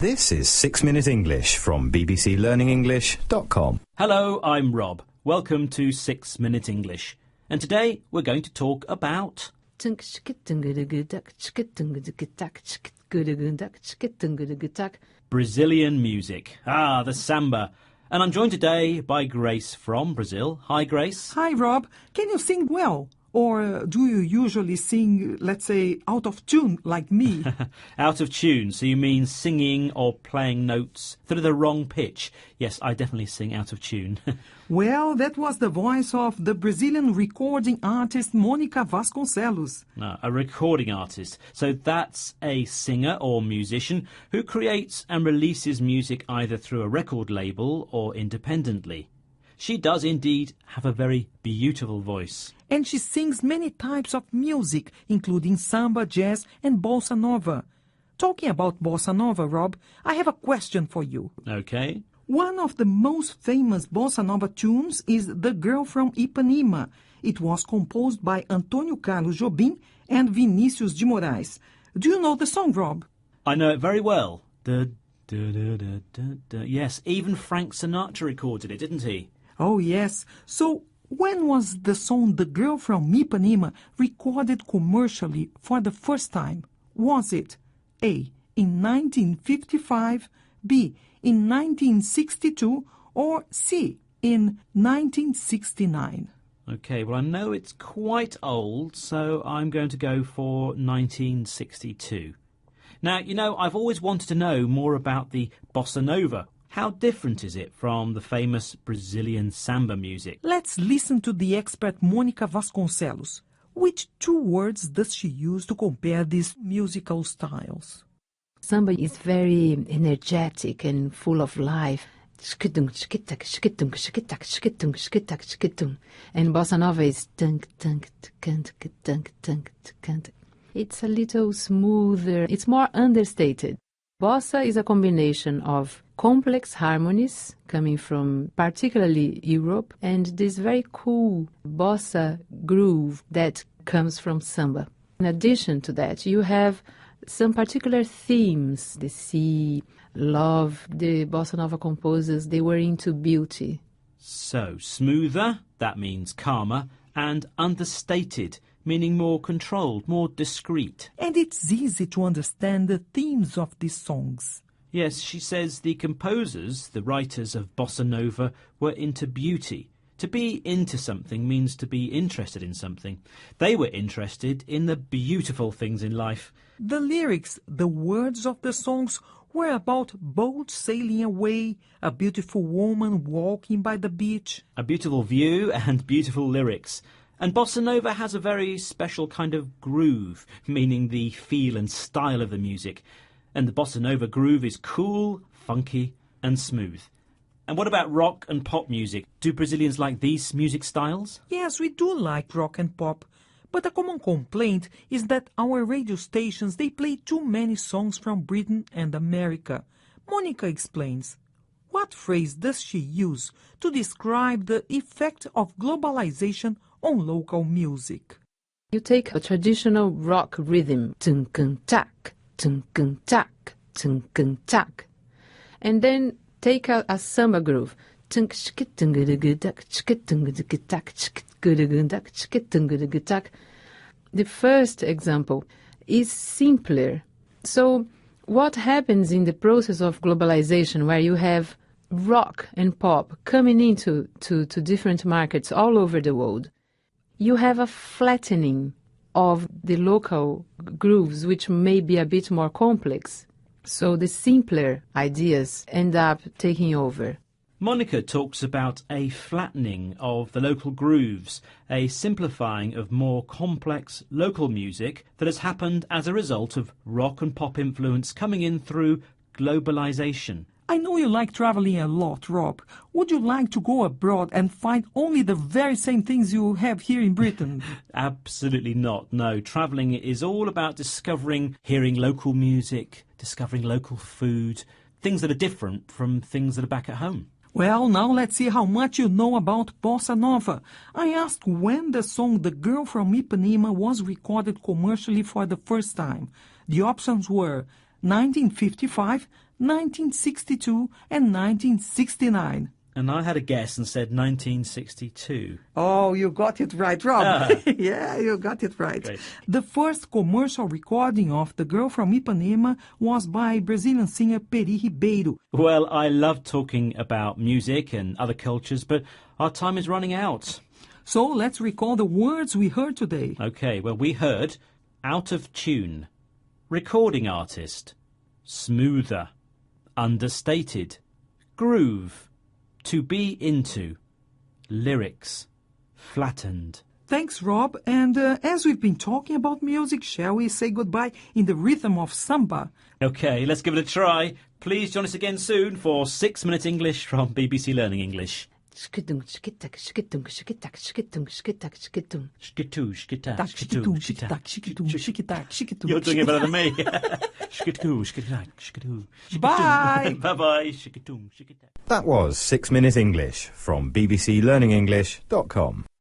This is 6 Minute English from bbclearningenglish.com. Hello, I'm Rob. Welcome to 6 Minute English. And today we're going to talk about Brazilian music. The samba. And I'm joined today by Grace from Brazil. Hi, Grace. Hi, Rob. Can you sing well? Or do you usually sing, let's say, out of tune like me? Out of tune, so you mean singing or playing notes through the wrong pitch? Yes, I definitely sing out of tune. Well, that was the voice of the Brazilian recording artist Mônica Vasconcelos. A recording artist. So that's a singer or musician who creates and releases music either through a record label or independently. She does indeed have a very beautiful voice. And she sings many types of music, including samba, jazz and bossa nova. Talking about bossa nova, Rob, I have a question for you. Okay. One of the most famous bossa nova tunes is The Girl from Ipanema. It was composed by Antônio Carlos Jobim and Vinícius de Moraes. Do you know the song, Rob? I know it very well. Yes, even Frank Sinatra recorded it, didn't he? Oh, yes. So, when was the song The Girl from Ipanema recorded commercially for the first time? Was it A, in 1955, B, in 1962, or C, in 1969? Okay, well, I know it's quite old, so I'm going to go for 1962. Now, you know, I've always wanted to know more about the bossa nova. How different is it from the famous Brazilian samba music? Let's listen to the expert Mônica Vasconcelos. Which two words does she use to compare these musical styles? Samba is very energetic and full of life. And bossa nova is it's a little smoother. It's more understated. Bossa is a combination of complex harmonies coming from particularly Europe and this very cool bossa groove that comes from samba. In addition to that, you have some particular themes. The sea, love. The bossa nova composers, they were into beauty. So, smoother, that means calmer, and understated, meaning more controlled, more discreet. And it's easy to understand the themes of these songs. Yes, she says the composers, the writers of bossa nova, were into beauty. To be into something means to be interested in something. They were interested in the beautiful things in life. The lyrics, the words of the songs were about boats sailing away, a beautiful woman walking by the beach. A beautiful view and beautiful lyrics. And bossa nova has a very special kind of groove, meaning the feel and style of the music. And the bossa nova groove is cool, funky and smooth. And what about rock and pop music? Do Brazilians like these music styles? Yes, we do like rock and pop. But a common complaint is that our radio stations, they play too many songs from Britain and America. Mônica explains. What phrase does she use to describe the effect of globalization on local music? You take a traditional rock rhythm, tunk-tunk-tack, tunk-tunk-tack, tunk-tunk-tack, and then take a samba groove. The first example is simpler. So what happens in the process of globalization, where you have rock and pop coming into different markets all over the world, you have a flattening of the local grooves, which may be a bit more complex. So the simpler ideas end up taking over. Mônica talks about a flattening of the local grooves, a simplifying of more complex local music that has happened as a result of rock and pop influence coming in through globalization. I know you like traveling a lot, Rob. Would you like to go abroad and find only the very same things you have here in Britain? Absolutely not. No, traveling is all about discovering, hearing local music, discovering local food, things that are different from things that are back at home. Well, now let's see how much you know about bossa nova. I asked when the song The Girl from Ipanema was recorded commercially for the first time. The options were 1955, 1962, and 1969. And I had a guess and said 1962. Oh, you got it right, Rob. Ah. Yeah, you got it right. Great. The first commercial recording of The Girl from Ipanema was by Brazilian singer Peri Ribeiro. Well, I love talking about music and other cultures, but our time is running out. So let's recall the words we heard today. Okay, well, we heard out of tune, recording artist, smoother, understated, groove, to be into, lyrics, flattened. Thanks, Rob. And as we've been talking about music, shall we say goodbye in the rhythm of samba? Okay, let's give it a try. Please join us again soon for 6 Minute English from BBC Learning English. Shkitung, shkitak, shkitung, shkitak, shkitung, shkitak, shkitung. Shkitu, shkita, Tak, shkitu, shikitum, shikitak, shikitum, shikitak, shikitum. You're doing it better than me. Shkitu, shkitak, shkitu. Bye. Bye-bye. Shkitum, shkitak. That was 6 Minute English from bbclearningenglish.com.